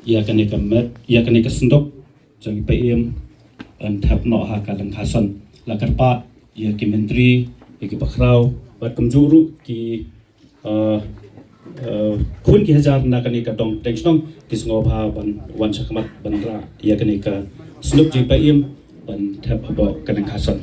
ia kene ka sendok jang PM dan thap no ha ka lang khasan la karpat ia ki menteri ki bakrau bat kamjuru ki khun ki hajar na kene ka dong tension ki sngo bha ban wan sakmat ban ra ia kene ka sendok jang PM ban thap abo ka lang khasan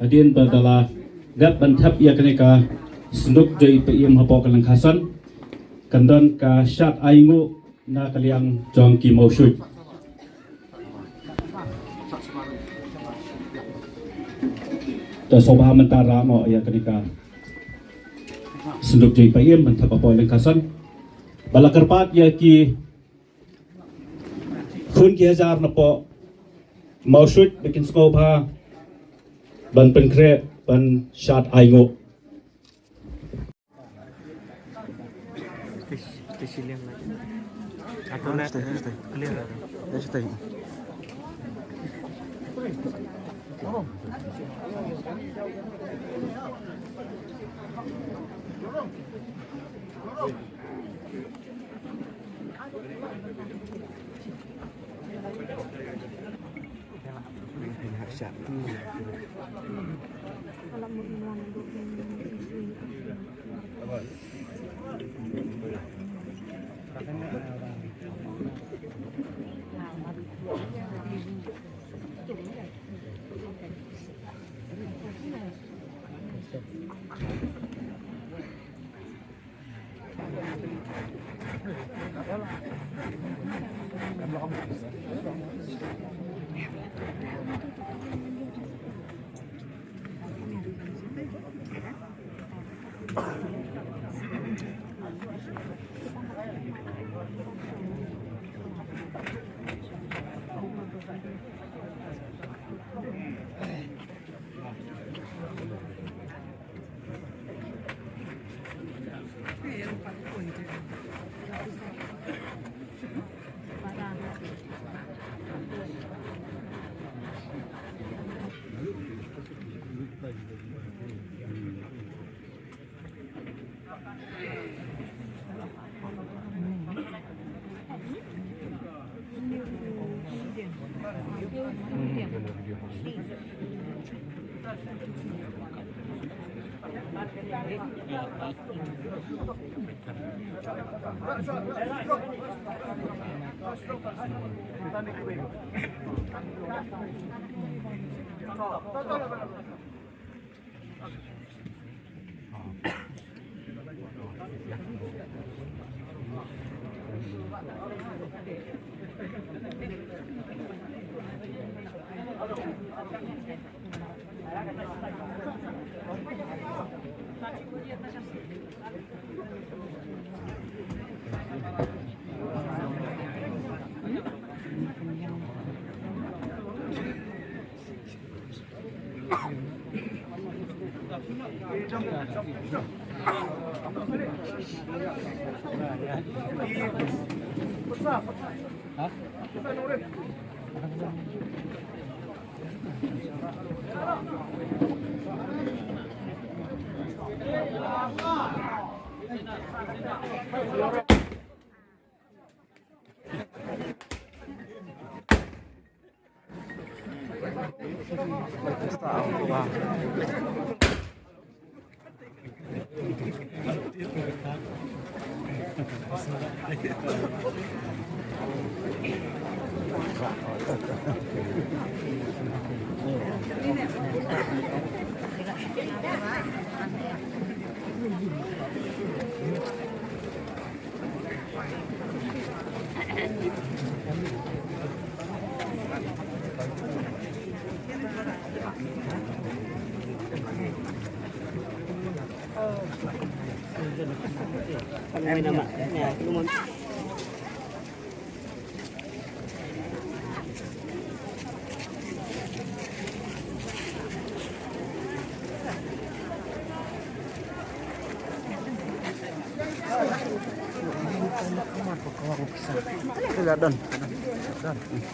Hadirin berdala gap bantap ia kene ka senduk jai PM hapo kalang khasan kandan ka syat aingu na kaliang jong ki mausui ta sobha mentara mo ia kene ka senduk jai PM bantap hapo kalang khasan balakarpat ia ki khun ki hajar na po mausui bikin skobha ban penkre ban syat aingo Em nama ya, lumon. Tidak don. เ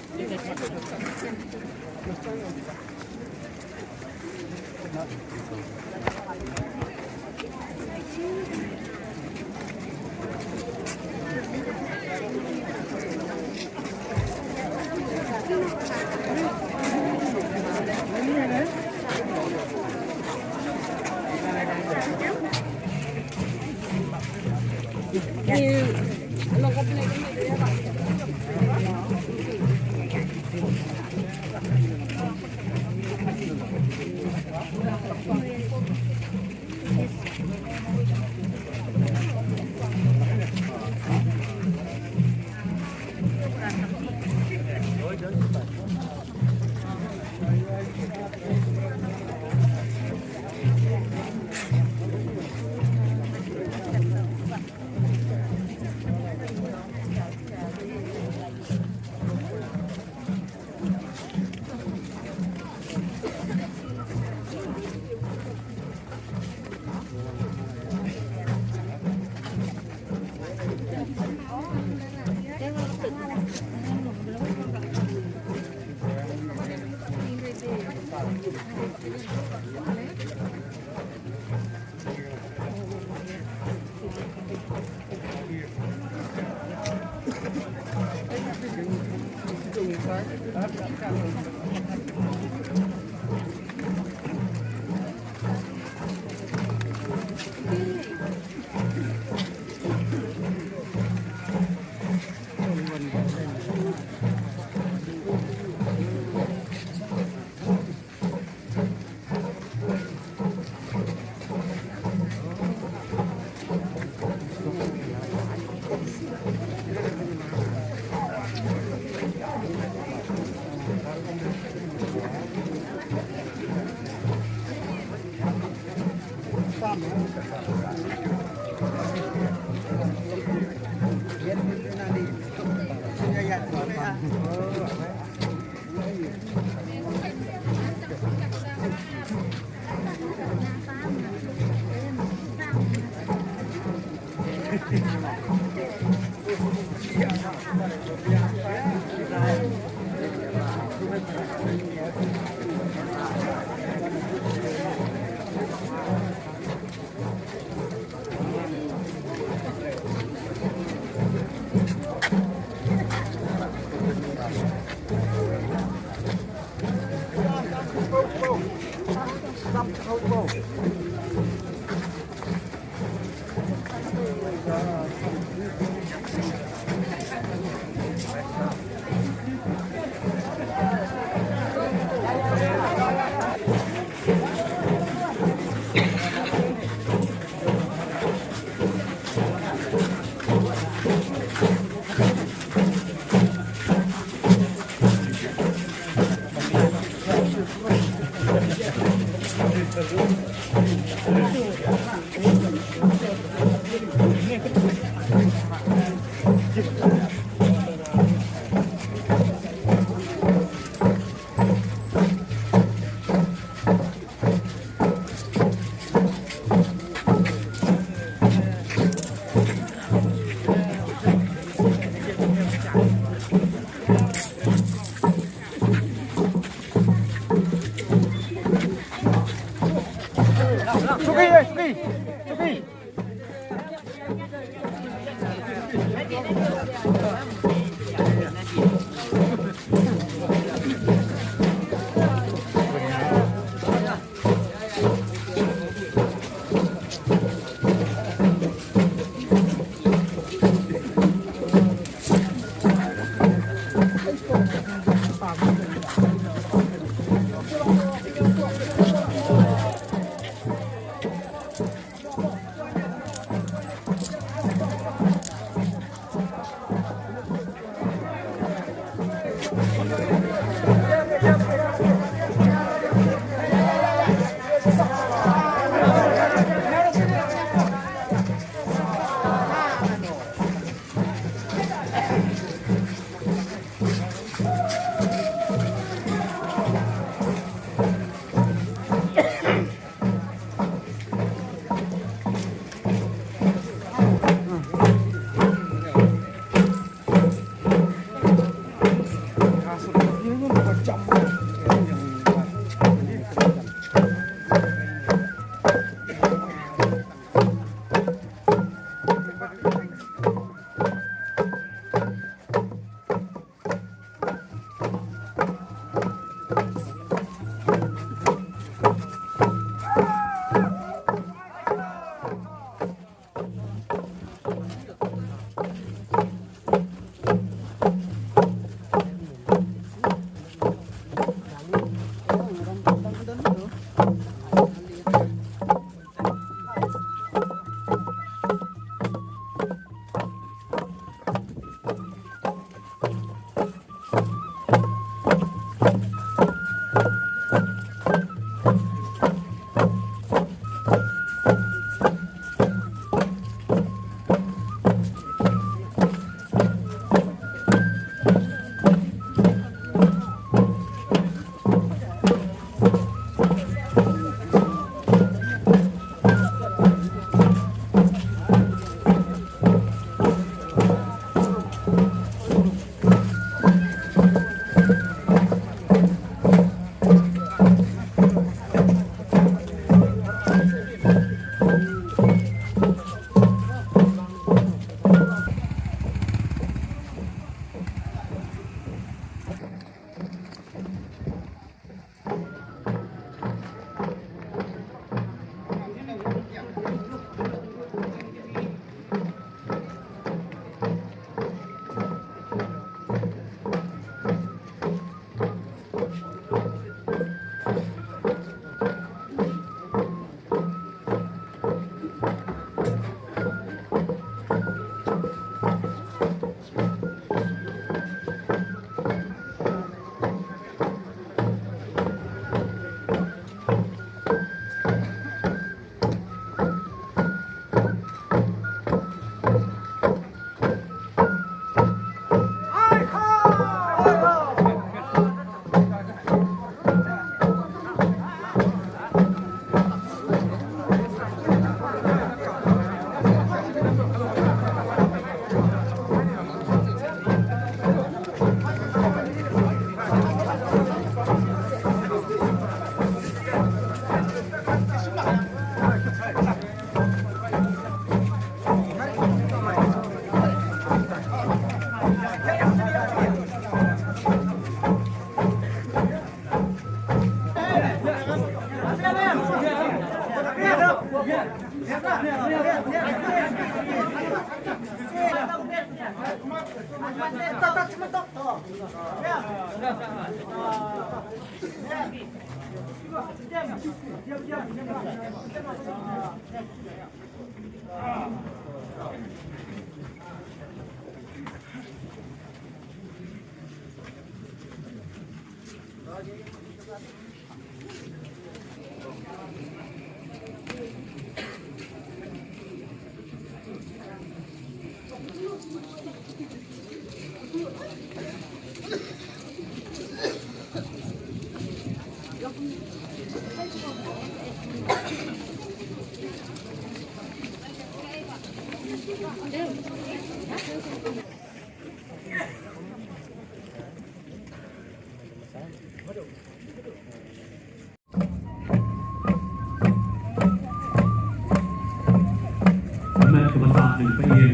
Amat kebangsaan PIM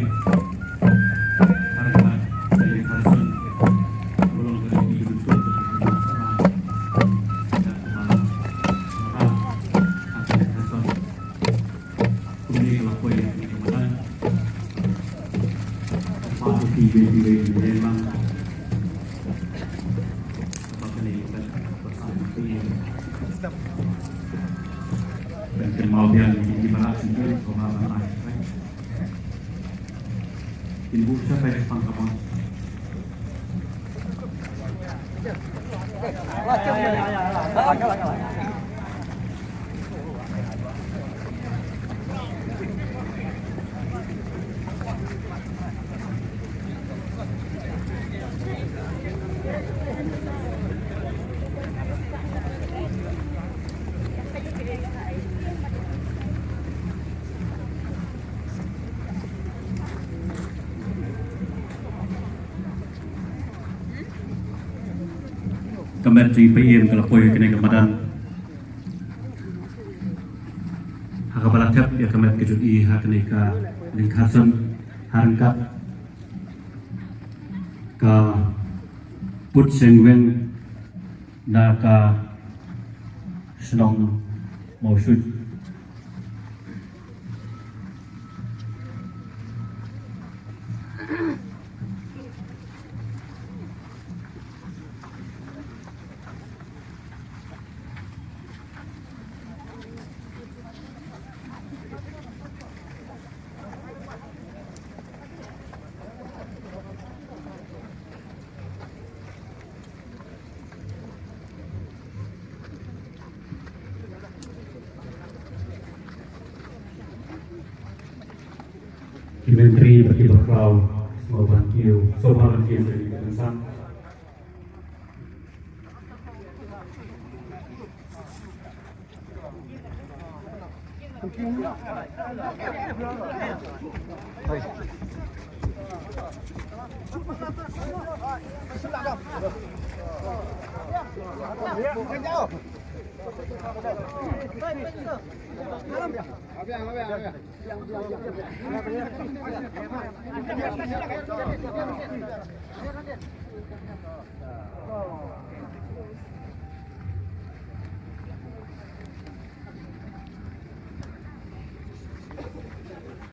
Harapan dari Hasan Tolong dari hidup masalah dan kemalang orang akan Hasan kemudian lapor yang kemudian apa tiba-tiba memang apa ini kebangsaan PIM dan kemudian dibalas sendiri pengalaman Ibu siapa yang pangkapan? Kementri PM Kelapoi kena Ramadan. Hakabalatap ya kemet kejut I hakenika lingkasan harangkat ka put sengwen na ka senong mausud. Menteri bagi berkau semua bangkil, semua bangkil dari Kemensan.